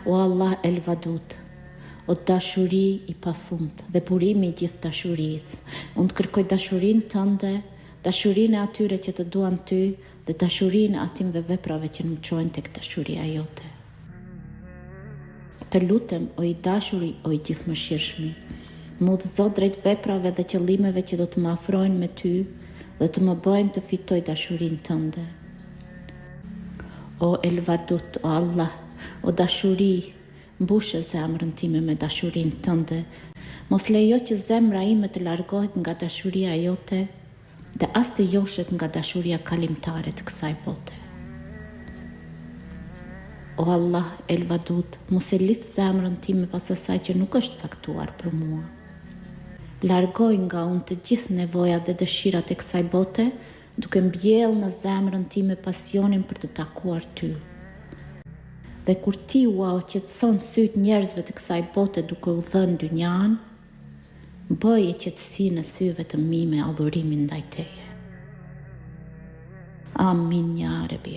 O Allah El Wadud, o dashuri i pafund dhe burimi i gjithë dashurisë, unë të kërkoj dashurinë tënde, dashurinë e atyre që të duan ty dhe dashurinë e atimve veprave që më çojnë tek dashuria jote. Të lutem, o i dashuri, o i gjithëmëshirshmi, më udhëzo drejt veprave dhe qëllimeve që do të më afrojnë me ty dhe të më bëjnë të fitoj dashurinë tënde. O El Wadud, o Allah, o dashuri, mbushë zemrën time me dashurinë tënde, mos lejo që zemra ime të largohet nga dashuria jote dhe as të joshet nga dashuria kalimtare të kësaj bote. O Allah El Wadud, mos e lidh zemrën time pas asaj që nuk është caktuar për mua. Largoj nga unë të gjithë nevojat dhe dëshirat e kësaj bote, duke mbjellë në zemrën time pasionin për të takuar ty. Dhe kur ti ua o qetëson sytë njerëzve të kësaj bote duke u dhënë dynjan, bëje qetësi në syve të mi me adhurimin ndaj teje. Amin, ja Rebi.